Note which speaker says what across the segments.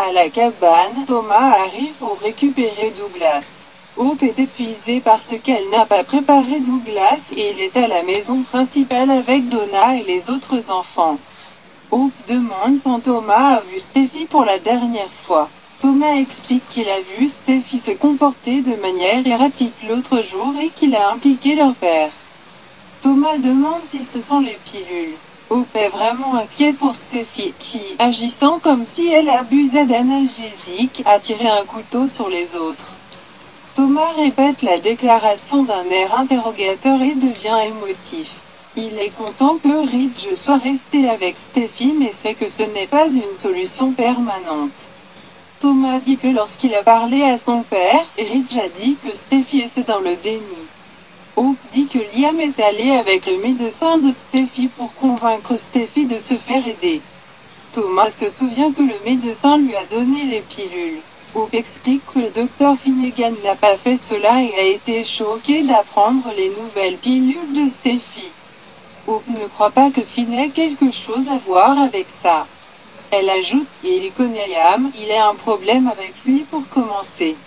Speaker 1: À la cabane, Thomas arrive pour récupérer Douglas. Hope est épuisée parce qu'elle n'a pas préparé Douglas et il est à la maison principale avec Donna et les autres enfants. Hope demande quand Thomas a vu Steffi pour la dernière fois. Thomas explique qu'il a vu Steffi se comporter de manière erratique l'autre jour et qu'il a impliqué leur père. Thomas demande si ce sont les pilules. Hope est vraiment inquiète pour Steffi qui, agissant comme si elle abusait d'analgésiques, a tiré un couteau sur les autres. Thomas répète la déclaration d'un air interrogateur et devient émotif. Il est content que Ridge soit resté avec Steffi mais sait que ce n'est pas une solution permanente. Thomas dit que lorsqu'il a parlé à son père, Ridge a dit que Steffi était dans le déni. Hope dit que Liam est allé avec le médecin de Steffi pour convaincre Steffi de se faire aider. Thomas se souvient que le médecin lui a donné les pilules. Hope explique que le docteur Finnegan n'a pas fait cela et a été choqué d'apprendre les nouvelles pilules de Steffi. Hope ne croit pas que Finn ait quelque chose à voir avec ça. Elle ajoute, et il connaît Liam, il a un problème avec lui pour commencer.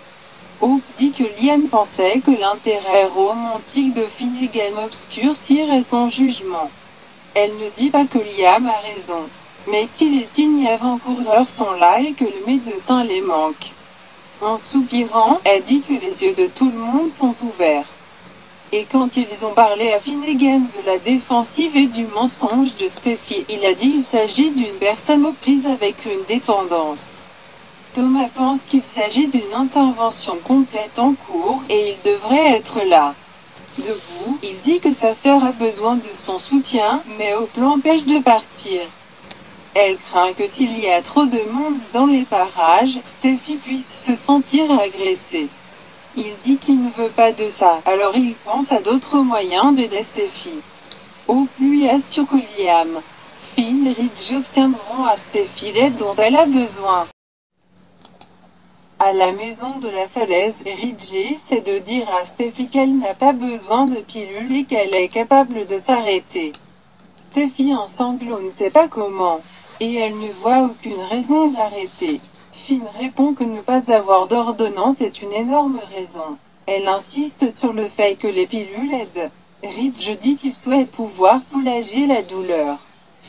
Speaker 1: Hope dit que Liam pensait que l'intérêt romantique de Finnegan obscurcirait son jugement. Elle ne dit pas que Liam a raison. Mais si les signes avant-coureurs sont là et que le médecin les manque. En soupirant, elle dit que les yeux de tout le monde sont ouverts. Et quand ils ont parlé à Finnegan de la défensive et du mensonge de Steffi, il a dit qu'il s'agit d'une personne aux prises avec une dépendance. Thomas pense qu'il s'agit d'une intervention complète en cours et il devrait être là. Debout, il dit que sa sœur a besoin de son soutien, mais Hope l'empêche de partir. Elle craint que s'il y a trop de monde dans les parages, Steffi puisse se sentir agressée. Il dit qu'il ne veut pas de ça, alors il pense à d'autres moyens d'aider Steffi. Hope lui assure que Liam, Finn et Ridge obtiendront à Steffi l'aide dont elle a besoin. À la maison de la falaise, Ridge essaie de dire à Steffi qu'elle n'a pas besoin de pilules et qu'elle est capable de s'arrêter. Steffi en sanglots ne sait pas comment. Et elle ne voit aucune raison d'arrêter. Finn répond que ne pas avoir d'ordonnance est une énorme raison. Elle insiste sur le fait que les pilules aident. Ridge dit qu'il souhaite pouvoir soulager la douleur.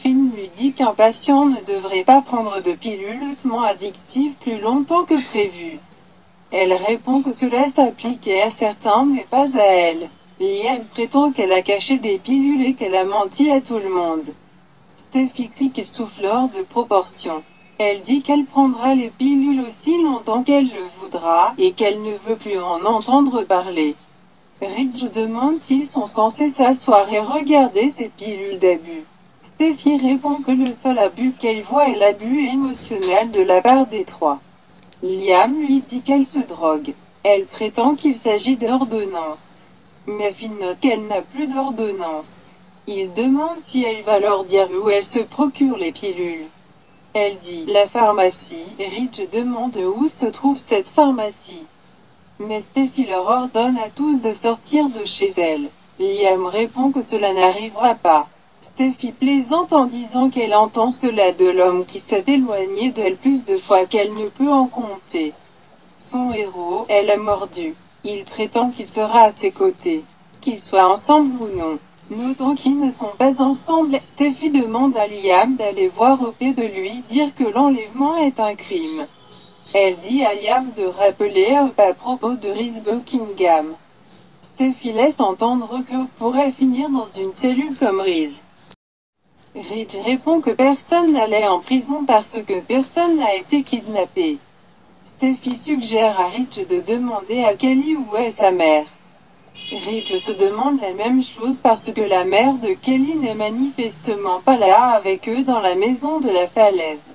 Speaker 1: Finn lui dit qu'un patient ne devrait pas prendre de pilules hautement addictives plus longtemps que prévu. Elle répond que cela s'appliquait à certains mais pas à elle. Liam prétend qu'elle a caché des pilules et qu'elle a menti à tout le monde. Steffi crie qu'elle souffle hors de proportion. Elle dit qu'elle prendra les pilules aussi longtemps qu'elle le voudra, et qu'elle ne veut plus en entendre parler. Ridge demande s'ils sont censés s'asseoir et regarder ces pilules d'abus. Steffi répond que le seul abus qu'elle voit est l'abus émotionnel de la part des trois. Liam lui dit qu'elle se drogue. Elle prétend qu'il s'agit d'ordonnance. Mais Finn note qu'elle n'a plus d'ordonnance. Il demande si elle va leur dire où elle se procure les pilules. Elle dit « la pharmacie » et Ridge demande où se trouve cette pharmacie. Mais Steffi leur ordonne à tous de sortir de chez elle. Liam répond que cela n'arrivera pas. Steffi plaisante en disant qu'elle entend cela de l'homme qui s'est éloigné d'elle plus de fois qu'elle ne peut en compter. Son héros, elle a mordu. Il prétend qu'il sera à ses côtés. Qu'ils soient ensemble ou non. Notant qu'ils ne sont pas ensemble, Steffi demande à Liam d'aller voir Hope et de lui dire que l'enlèvement est un crime. Elle dit à Liam de rappeler Hope à propos de Reese Buckingham. Steffi laisse entendre que Hope pourrait finir dans une cellule comme Reese. Ridge répond que personne n'allait en prison parce que personne n'a été kidnappé. Steffi suggère à Ridge de demander à Kelly où est sa mère. Ridge se demande la même chose parce que la mère de Kelly n'est manifestement pas là avec eux dans la maison de la falaise.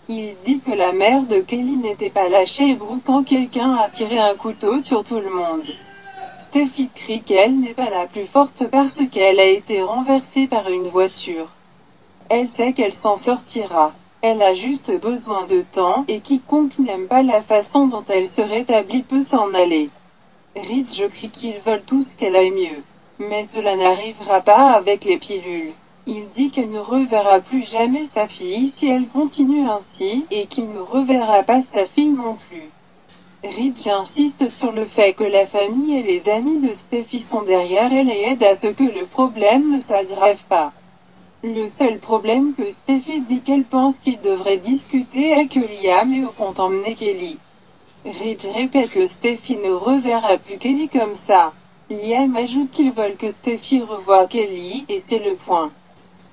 Speaker 1: Il dit que la mère de Kelly n'était pas là chez Brooke quand quelqu'un a tiré un couteau sur tout le monde. Steffi crie qu'elle n'est pas la plus forte parce qu'elle a été renversée par une voiture. Elle sait qu'elle s'en sortira. Elle a juste besoin de temps et quiconque n'aime pas la façon dont elle se rétablit peut s'en aller. Ridge crie qu'ils veulent tous qu'elle aille mieux. Mais cela n'arrivera pas avec les pilules. Il dit qu'elle ne reverra plus jamais sa fille si elle continue ainsi, et qu'il ne reverra pas sa fille non plus. Ridge insiste sur le fait que la famille et les amis de Steffi sont derrière elle et aident à ce que le problème ne s'aggrave pas. Le seul problème que Steffi dit qu'elle pense qu'il devrait discuter est que Liam et compte emmener Kelly. Ridge répète que Steffi ne reverra plus Kelly comme ça. Liam ajoute qu'ils veulent que Steffi revoie Kelly, et c'est le point.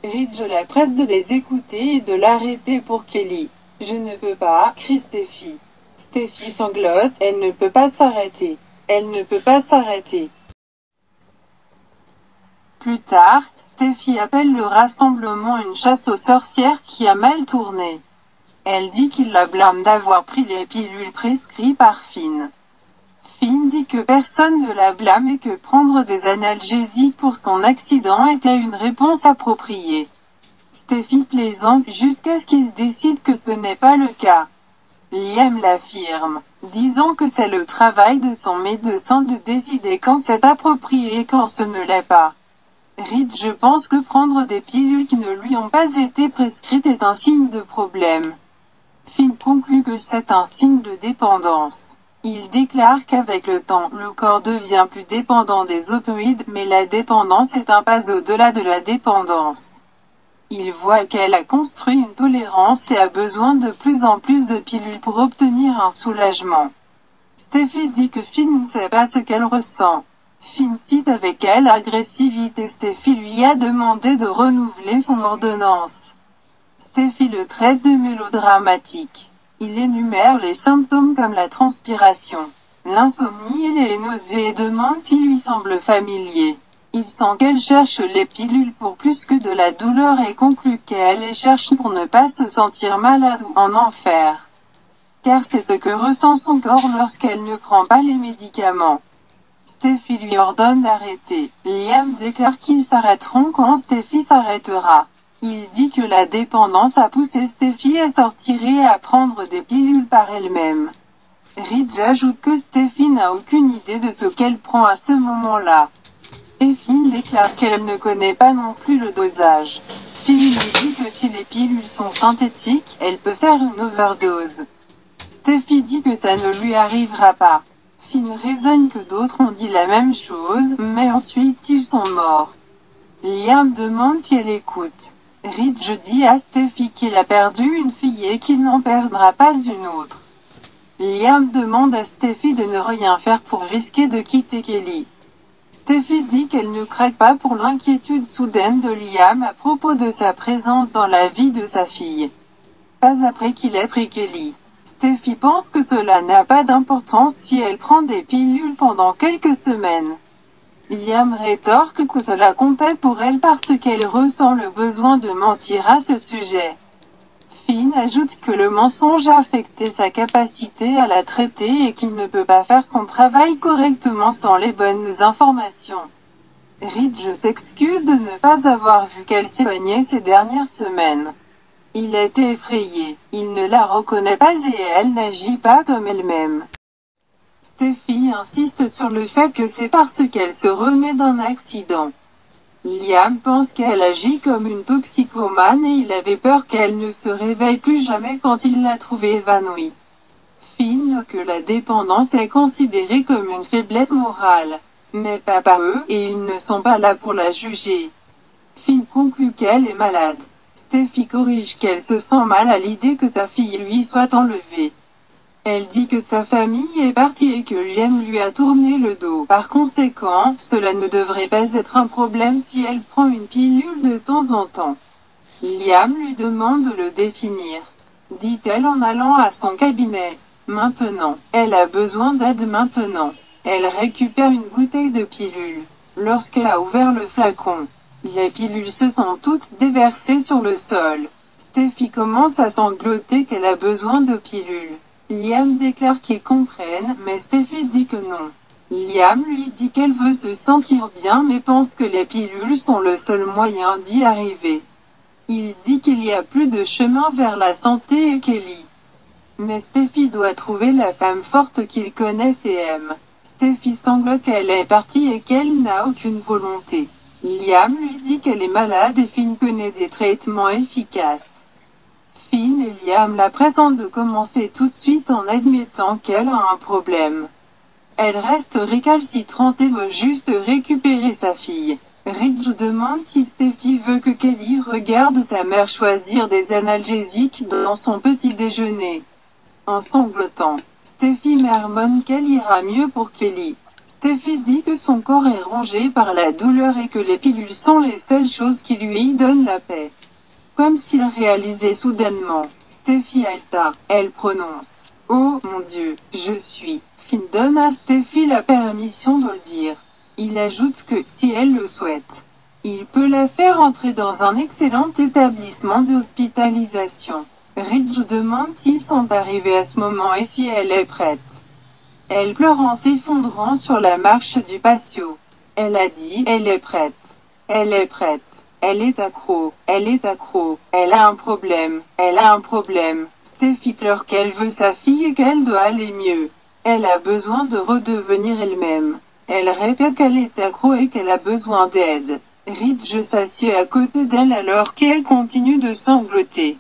Speaker 1: Ridge la presse de les écouter et de l'arrêter pour Kelly. « Je ne peux pas » crie Steffi. Steffi sanglote, elle ne peut pas s'arrêter. Elle ne peut pas s'arrêter. Plus tard, Steffi appelle le rassemblement une chasse aux sorcières qui a mal tourné. Elle dit qu'il la blâme d'avoir pris les pilules prescrites par Finn. Finn dit que personne ne la blâme et que prendre des analgésiques pour son accident était une réponse appropriée. Steffi plaisante jusqu'à ce qu'il décide que ce n'est pas le cas. Liam l'affirme, disant que c'est le travail de son médecin de décider quand c'est approprié et quand ce ne l'est pas. Ridge pense que prendre des pilules qui ne lui ont pas été prescrites est un signe de problème. Finn conclut que c'est un signe de dépendance. Il déclare qu'avec le temps, le corps devient plus dépendant des opioïdes, mais la dépendance est un pas au-delà de la dépendance. Il voit qu'elle a construit une tolérance et a besoin de plus en plus de pilules pour obtenir un soulagement. Steffi dit que Finn ne sait pas ce qu'elle ressent. Finn cite avec elle agressivité. Steffi lui a demandé de renouveler son ordonnance. Steffi le traite de mélodramatique. Il énumère les symptômes comme la transpiration, l'insomnie et les nausées et demande s'il lui semble familier. Il sent qu'elle cherche les pilules pour plus que de la douleur et conclut qu'elle les cherche pour ne pas se sentir malade ou en enfer. Car c'est ce que ressent son corps lorsqu'elle ne prend pas les médicaments. Steffi lui ordonne d'arrêter. Liam déclare qu'ils s'arrêteront quand Steffi s'arrêtera. Il dit que la dépendance a poussé Steffi à sortir et à prendre des pilules par elle-même. Ridge ajoute que Steffi n'a aucune idée de ce qu'elle prend à ce moment-là. Et Finn déclare qu'elle ne connaît pas non plus le dosage. Finn lui dit que si les pilules sont synthétiques, elle peut faire une overdose. Steffi dit que ça ne lui arrivera pas. Finn raisonne que d'autres ont dit la même chose, mais ensuite ils sont morts. Liam demande si elle écoute. Ridge dit à Steffi qu'il a perdu une fille et qu'il n'en perdra pas une autre. Liam demande à Steffi de ne rien faire pour risquer de quitter Kelly. Steffi dit qu'elle ne craque pas pour l'inquiétude soudaine de Liam à propos de sa présence dans la vie de sa fille. Pas après qu'il ait pris Kelly. Steffi pense que cela n'a pas d'importance si elle prend des pilules pendant quelques semaines. Liam rétorque que cela comptait pour elle parce qu'elle ressent le besoin de mentir à ce sujet. Finn ajoute que le mensonge a affecté sa capacité à la traiter et qu'il ne peut pas faire son travail correctement sans les bonnes informations. Ridge s'excuse de ne pas avoir vu qu'elle s'éloignait ces dernières semaines. Il est effrayé, il ne la reconnaît pas et elle n'agit pas comme elle-même. Steffi insiste sur le fait que c'est parce qu'elle se remet d'un accident. Liam pense qu'elle agit comme une toxicomane et il avait peur qu'elle ne se réveille plus jamais quand il l'a trouvée évanouie. Finn que la dépendance est considérée comme une faiblesse morale, mais pas par eux, et ils ne sont pas là pour la juger. Finn conclut qu'elle est malade. Steffi corrige qu'elle se sent mal à l'idée que sa fille lui soit enlevée. Elle dit que sa famille est partie et que Liam lui a tourné le dos. Par conséquent, cela ne devrait pas être un problème si elle prend une pilule de temps en temps. Liam lui demande de le définir, dit-elle en allant à son cabinet. Maintenant, elle a besoin d'aide maintenant. Elle récupère une bouteille de pilules. Lorsqu'elle a ouvert le flacon, les pilules se sont toutes déversées sur le sol. Steffi commence à sangloter qu'elle a besoin de pilules. Liam déclare qu'ils comprennent, mais Steffi dit que non. Liam lui dit qu'elle veut se sentir bien mais pense que les pilules sont le seul moyen d'y arriver. Il dit qu'il y a plus de chemin vers la santé et Kelly. Mais Steffi doit trouver la femme forte qu'il connaisse et aime. Steffi sanglote qu'elle est partie et qu'elle n'a aucune volonté. Liam lui dit qu'elle est malade et Finn connaît des traitements efficaces. Finn et Liam la pressentent de commencer tout de suite en admettant qu'elle a un problème. Elle reste récalcitrante et veut juste récupérer sa fille. Ridge demande si Steffi veut que Kelly regarde sa mère choisir des analgésiques dans son petit déjeuner. En sanglotant, Steffi marmonne qu'elle ira mieux pour Kelly. Steffi dit que son corps est rongé par la douleur et que les pilules sont les seules choses qui lui donnent la paix. Comme s'il réalisait soudainement. Steffi halta. Elle prononce « Oh mon Dieu, je suis ». Finn donne à Steffi la permission de le dire. Il ajoute que, si elle le souhaite, il peut la faire entrer dans un excellent établissement d'hospitalisation. Ridge demande s'ils sont arrivés à ce moment et si elle est prête. Elle pleure en s'effondrant sur la marche du patio. Elle a dit « Elle est prête. Elle est prête. Elle est accro. Elle est accro. Elle a un problème. Elle a un problème. » Steffi pleure qu'elle veut sa fille et qu'elle doit aller mieux. Elle a besoin de redevenir elle-même. Elle répète qu'elle est accro et qu'elle a besoin d'aide. Ridge s'assied à côté d'elle alors qu'elle continue de sangloter.